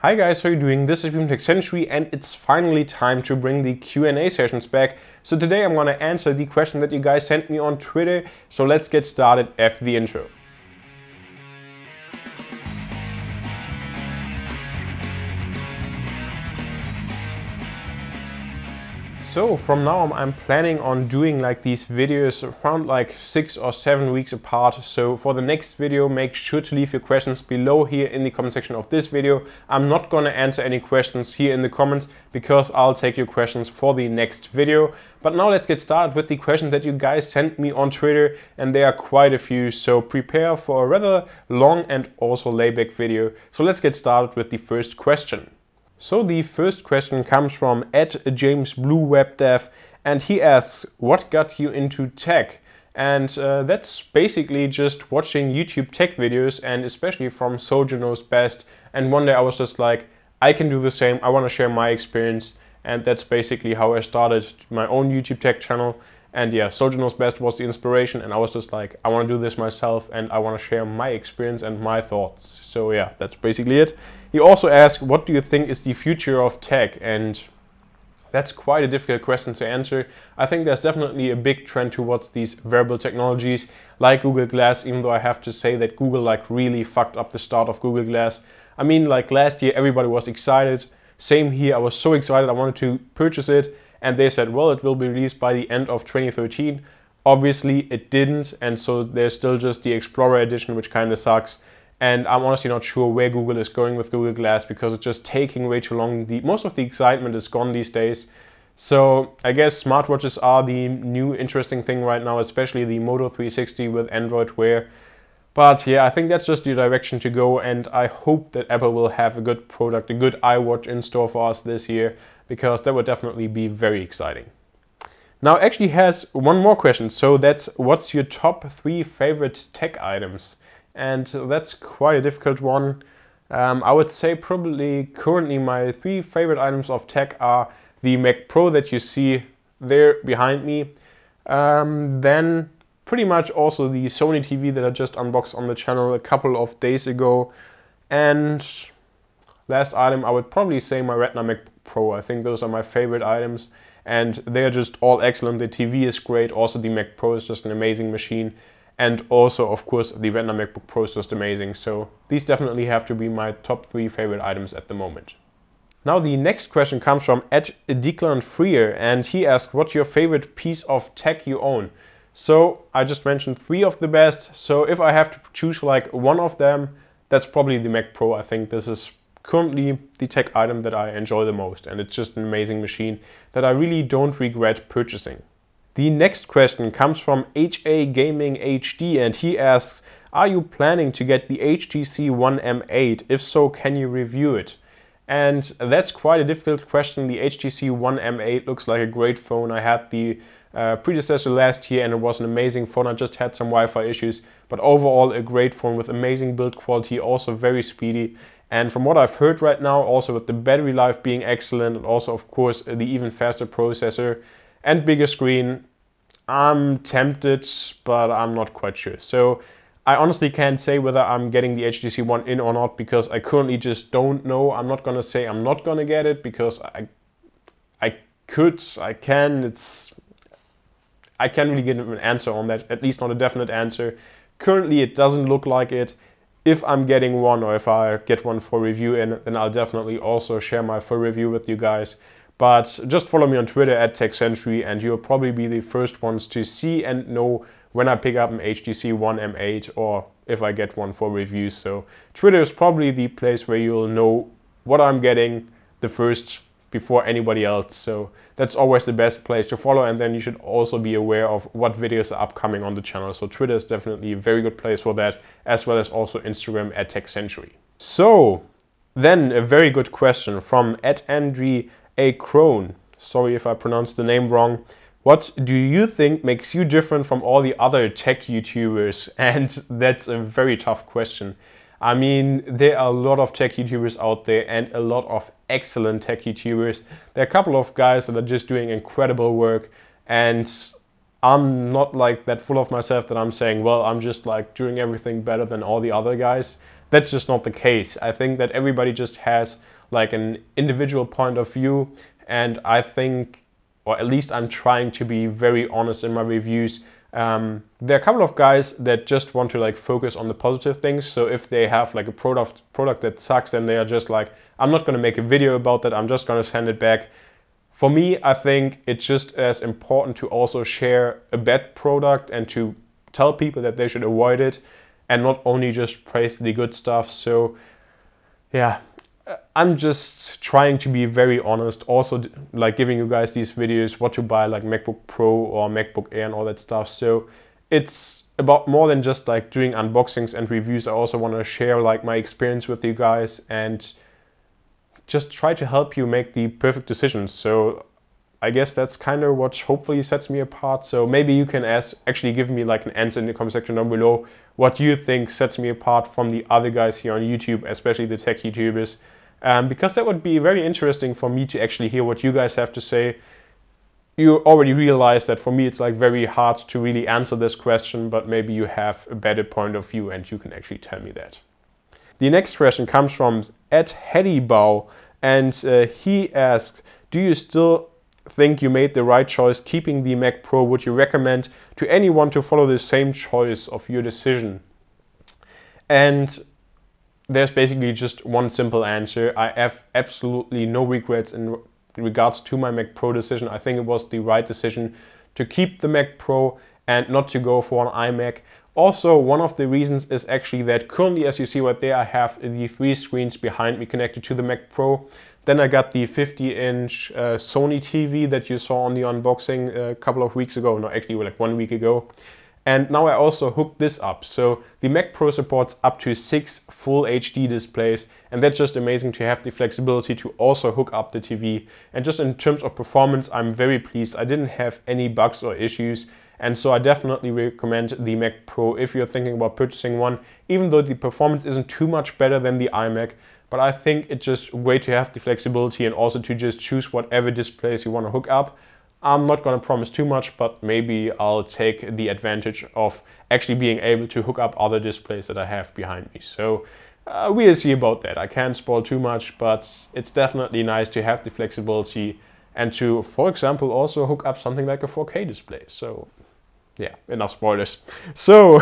Hi guys, how are you doing? This is techcentury and it's finally time to bring the Q&A sessions back. So today I'm going to answer the question that you guys sent me on Twitter. So let's get started after the intro. So from now on, I'm planning on doing like these videos around like 6 or 7 weeks apart. So for the next video, make sure to leave your questions below here in the comment section of this video. I'm not gonna answer any questions here in the comments because I'll take your questions for the next video. But now let's get started with the questions that you guys sent me on Twitter, and there are quite a few. So prepare for a rather long and also layback video. So let's get started with the first question. So the first question comes from @JamesBlueWebDev, and he asks, what got you into tech? And that's basically just watching YouTube tech videos, and especially from Soldier Knows Best. And one day I was just like, I can do the same, I want to share my experience. And that's basically how I started my own YouTube tech channel. And yeah, Soldier Knows Best was the inspiration, and I was just like, I want to do this myself and I want to share my experience and my thoughts. So yeah, that's basically it. He also asked, what do you think is the future of tech? And that's quite a difficult question to answer. I think there's definitely a big trend towards these wearable technologies like Google Glass, even though I have to say that Google like really fucked up the start of Google Glass. I mean, like last year everybody was excited. Same here, I was so excited, I wanted to purchase it. And they said, well, it will be released by the end of 2013. Obviously it didn't, and so there's still just the Explorer edition, which kind of sucks. And I'm honestly not sure where Google is going with Google Glass because it's just taking way too long. Most of the excitement is gone these days. So I guess smartwatches are the new interesting thing right now, especially the Moto 360 with Android Wear. But yeah, I think that's just the direction to go, and I hope that Apple will have a good product, a good iWatch in store for us this year, because that would definitely be very exciting. Now actually has one more question. So that's, what's your top 3 favorite tech items? And that's quite a difficult one. I would say probably currently my 3 favorite items of tech are the Mac Pro that you see there behind me. Then pretty much also the Sony TV that I just unboxed on the channel a couple of days ago. And last item, I would probably say my Retina Mac Pro. I think those are my favorite items, and they're just all excellent. The TV is great. Also the Mac Pro is just an amazing machine. And also, of course, the Retina MacBook Pro is just amazing. So these definitely have to be my top 3 favorite items at the moment. Now the next question comes from @Declan and he asked, what's your favorite piece of tech you own? So I just mentioned 3 of the best. So if I have to choose like one of them, that's probably the Mac Pro. I think this is currently the tech item that I enjoy the most, and it's just an amazing machine that I really don't regret purchasing. The next question comes from HA Gaming HD, and he asks, are you planning to get the HTC One M8? If so, can you review it? And that's quite a difficult question. The HTC One M8 looks like a great phone. I had the predecessor last year and it was an amazing phone. I just had some Wi-Fi issues, but overall a great phone with amazing build quality, also very speedy. And from what I've heard right now, also with the battery life being excellent, and also of course the even faster processor and bigger screen, I'm tempted, but I'm not quite sure. So I honestly can't say whether I'm getting the HTC One in or not, because I currently just don't know. I'm not gonna say I'm not gonna get it, because I can't really give an answer on that, at least not a definite answer. Currently it doesn't look like it. If I'm getting one, or if I get one for review, then I'll definitely also share my full review with you guys. But just follow me on Twitter @techcentury, and you'll probably be the first ones to see and know when I pick up an HTC One M8 or if I get one for review. So Twitter is probably the place where you'll know what I'm getting the first before anybody else. So that's always the best place to follow, and then you should also be aware of what videos are upcoming on the channel. So Twitter is definitely a very good place for that, as well as also Instagram @techcentury. So then a very good question from @Andrew A. Crone. Sorry if I pronounced the name wrong. What do you think makes you different from all the other tech YouTubers? And that's a very tough question. I mean, there are a lot of tech YouTubers out there and a lot of excellent tech YouTubers. There are a couple of guys that are just doing incredible work, and I'm not like that full of myself that I'm saying, well, I'm just like doing everything better than all the other guys. That's just not the case. I think that everybody just has like an individual point of view, and I think, or at least I'm trying to be very honest in my reviews. There are a couple of guys that just want to like focus on the positive things. So if they have like a product that sucks, then they are just like, I'm not going to make a video about that, I'm just going to send it back. For me, I think it's just as important to also share a bad product and to tell people that they should avoid it, and not only just praise the good stuff. So yeah, I'm just trying to be very honest, also like giving you guys these videos what to buy, like MacBook Pro or MacBook Air and all that stuff. So it's about more than just like doing unboxings and reviews. I also want to share like my experience with you guys and just try to help you make the perfect decisions. So I guess that's kind of what hopefully sets me apart. So maybe you can actually give me like an answer in the comment section down below what you think sets me apart from the other guys here on YouTube, especially the tech YouTubers. Because that would be very interesting for me to actually hear what you guys have to say. You already realize that for me it's like very hard to really answer this question, but maybe you have a better point of view and you can actually tell me that. The next question comes from @Heddybow, and he asked, do you still think you made the right choice keeping the Mac Pro? Would you recommend to anyone to follow the same choice of your decision? And there's basically just one simple answer. I have absolutely no regrets in regards to my Mac Pro decision. I think it was the right decision to keep the Mac Pro and not to go for an iMac. Also, one of the reasons is actually that currently, as you see right there, I have the 3 screens behind me connected to the Mac Pro. Then I got the 50-inch Sony TV that you saw on the unboxing a couple of weeks ago, no, actually like 1 week ago. And now I also hooked this up. So the Mac Pro supports up to 6 full HD displays, and that's just amazing to have the flexibility to also hook up the TV. And just in terms of performance, I'm very pleased. I didn't have any bugs or issues. And so I definitely recommend the Mac Pro if you're thinking about purchasing one, even though the performance isn't too much better than the iMac. But I think it's just great to have the flexibility and also to just choose whatever displays you want to hook up. I'm not going to promise too much, but maybe I'll take the advantage of actually being able to hook up other displays that I have behind me. So we'll see about that. I can't spoil too much, but it's definitely nice to have the flexibility and to, for example, also hook up something like a 4K display. So yeah, enough spoilers. So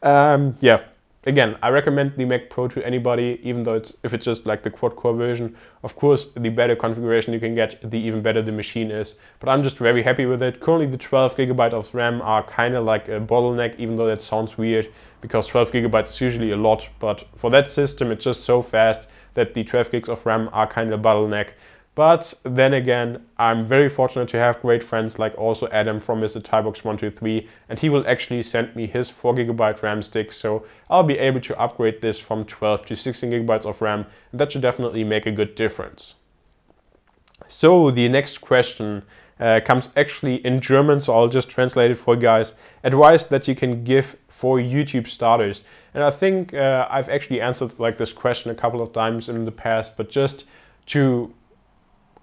yeah, again, I recommend the Mac Pro to anybody, even though if it's just like the quad-core version. Of course, the better configuration you can get, the even better the machine is. But I'm just very happy with it. Currently, the 12 GB of RAM are kind of like a bottleneck, even though that sounds weird, because 12 GB is usually a lot. But for that system, it's just so fast that the 12 gigs of RAM are kind of a bottleneck. But then again, I'm very fortunate to have great friends like also Adam from Mr. Tybox123, and he will actually send me his 4 GB RAM stick, so I'll be able to upgrade this from 12 to 16 GB of RAM, and that should definitely make a good difference. So the next question comes actually in German, so I'll just translate it for you guys. Advice that you can give for YouTube starters. And I think I've actually answered like this question a couple of times in the past, but just to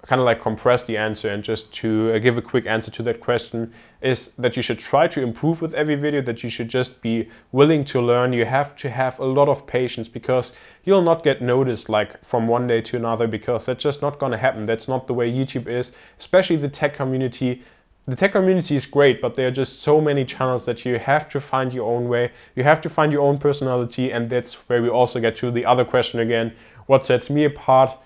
kind of like compress the answer and just to give a quick answer to that question is that you should try to improve with every video, that you should just be willing to learn. You have to have a lot of patience, because you'll not get noticed like from one day to another, because that's just not going to happen. That's not the way YouTube is, especially the tech community. The tech community is great, but there are just so many channels that you have to find your own way. You have to find your own personality, and that's where we also get to the other question again. What sets me apart?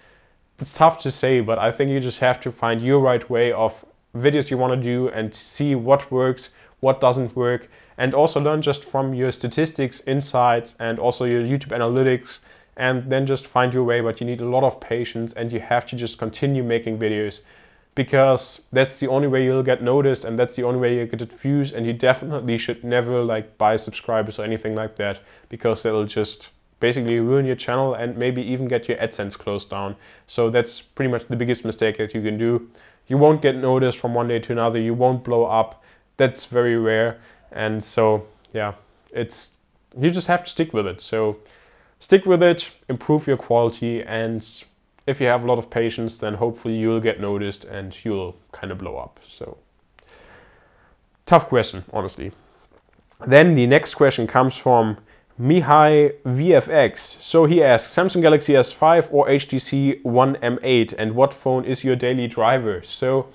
It's tough to say, but I think you just have to find your right way of videos you want to do and see what works, what doesn't work, and also learn just from your statistics, insights, and also your YouTube analytics, and then just find your way. But you need a lot of patience, and you have to just continue making videos, because that's the only way you'll get noticed, and that's the only way you get views. And you definitely should never like buy subscribers or anything like that, because that'll just basically ruin your channel and maybe even get your AdSense closed down. So that's pretty much the biggest mistake that you can do. You won't get noticed from one day to another. You won't blow up. That's very rare. And so yeah, you just have to stick with it. So stick with it, improve your quality, and if you have a lot of patience, then hopefully you'll get noticed and you'll kind of blow up. So tough question, honestly. Then the next question comes from Mihai VFX. So he asks, Samsung Galaxy S5 or HTC One M8, and what phone is your daily driver? So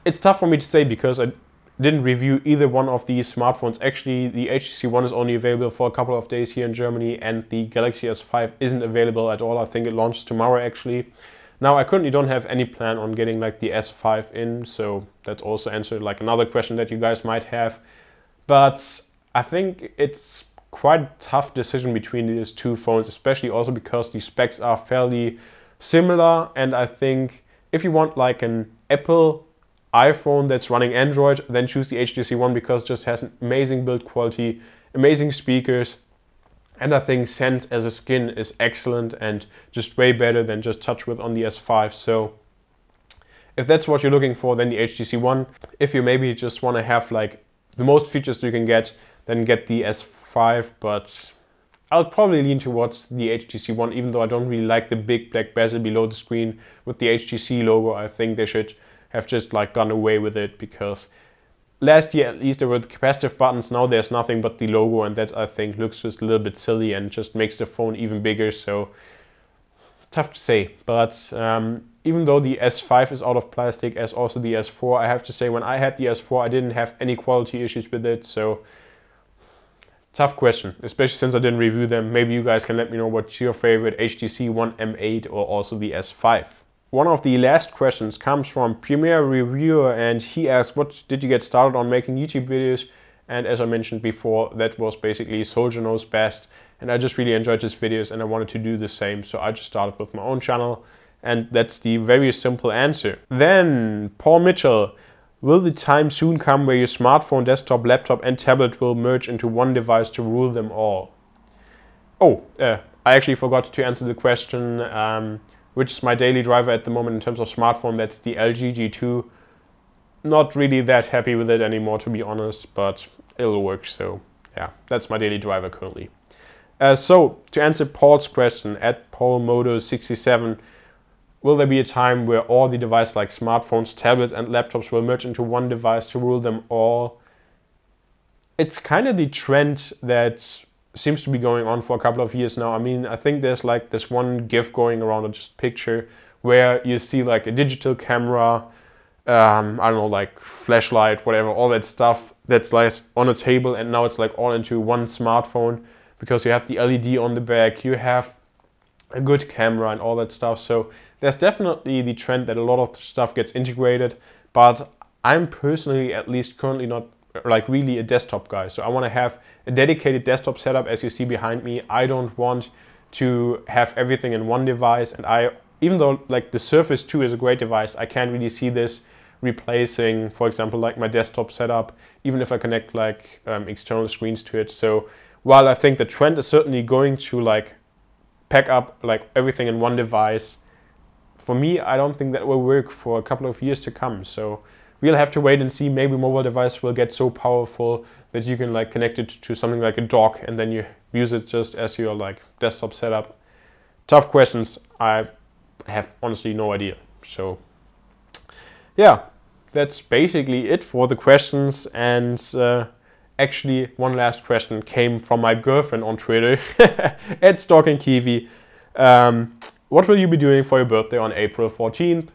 it's tough for me to say because I didn't review either one of these smartphones. Actually, the HTC One is only available for a couple of days here in Germany, and the Galaxy S5 isn't available at all. I think it launches tomorrow actually. Now I currently don't have any plan on getting like the S5 in, so that's also answered like another question that you guys might have. But I think it's quite a tough decision between these two phones, especially also because the specs are fairly similar, and I think if you want like an Apple iPhone that's running Android, then choose the HTC One because it just has an amazing build quality, amazing speakers, and I think Sense as a skin is excellent and just way better than just TouchWiz on the S5. So if that's what you're looking for, then the HTC One. If you maybe just want to have like the most features you can get, then get the S5, but I'll probably lean towards the HTC One, even though I don't really like the big black bezel below the screen with the HTC logo. I think they should have just like gone away with it, because last year at least there were the capacitive buttons. Now there's nothing but the logo, and that I think looks just a little bit silly and just makes the phone even bigger. So tough to say. But even though the S5 is out of plastic, as also the S4, I have to say when I had the S4 I didn't have any quality issues with it. So tough question, especially since I didn't review them. Maybe you guys can let me know what's your favorite, HTC One M8 or also the S5. One of the last questions comes from Premier Reviewer, and he asked, what did you get started on making YouTube videos? And as I mentioned before, that was basically Soldier Knows Best, and I just really enjoyed his videos and I wanted to do the same, so I just started with my own channel, and that's the very simple answer. Then Paul Mitchell, will the time soon come where your smartphone, desktop, laptop and tablet will merge into one device to rule them all? Oh, I actually forgot to answer the question. Which is my daily driver at the moment in terms of smartphone. That's the LG G2. Not really that happy with it anymore, to be honest, but it'll work. So yeah, that's my daily driver currently. So to answer Paul's question, at PaulMoto67, will there be a time where all the devices like smartphones, tablets and laptops will merge into one device to rule them all? It's kind of the trend that seems to be going on for a couple of years now. I mean, I think there's like this one GIF going around, or just picture, where you see like a digital camera, I don't know, like flashlight, whatever, all that stuff that's like on a table, and now it's like all into one smartphone because you have the LED on the back, you have a good camera and all that stuff. So there's definitely the trend that a lot of stuff gets integrated, but I'm personally at least currently not like really a desktop guy. So I want to have a dedicated desktop setup, as you see behind me. I don't want to have everything in one device, and even though like the Surface 2 is a great device, I can't really see this replacing, for example, like my desktop setup, even if I connect like external screens to it. So while I think the trend is certainly going to like pack up like everything in one device, for me I don't think that will work for a couple of years to come. So we'll have to wait and see. Maybe mobile device will get so powerful that you can like connect it to something like a dock, and then you use it just as your like desktop setup. Tough questions. I have honestly no idea. So yeah, that's basically it for the questions. And actually one last question came from my girlfriend on Twitter at Stalking Kiwi. What will you be doing for your birthday on April 14th?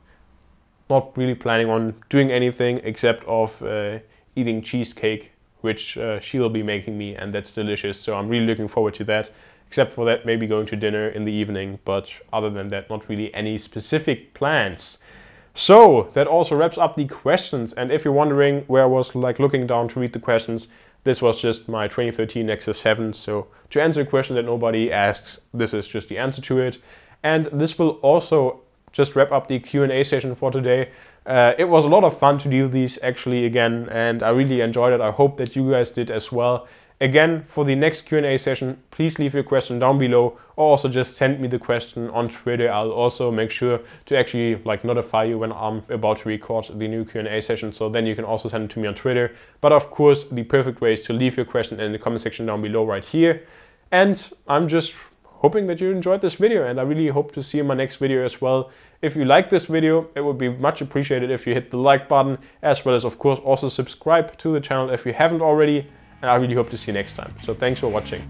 Not really planning on doing anything except of eating cheesecake, which she will be making me, and that's delicious. So I'm really looking forward to that. Except for that, maybe going to dinner in the evening, but other than that, not really any specific plans. So that also wraps up the questions. And if you're wondering where I was like looking down to read the questions, this was just my 2013 Nexus 7. So to answer a question that nobody asks, this is just the answer to it. And this will also just wrap up the Q&A session for today. It was a lot of fun to do these actually again, and I really enjoyed it. I hope that you guys did as well. Again, for the next Q&A session, please leave your question down below, or also just send me the question on Twitter. I'll also make sure to actually like notify you when I'm about to record the new Q&A session, so then you can also send it to me on Twitter. But of course, the perfect way is to leave your question in the comment section down below right here. And I'm just hoping that you enjoyed this video, and I really hope to see you in my next video as well. If you like this video, it would be much appreciated if you hit the like button, as well as of course also subscribe to the channel if you haven't already. and I really hope to see you next time. So thanks for watching.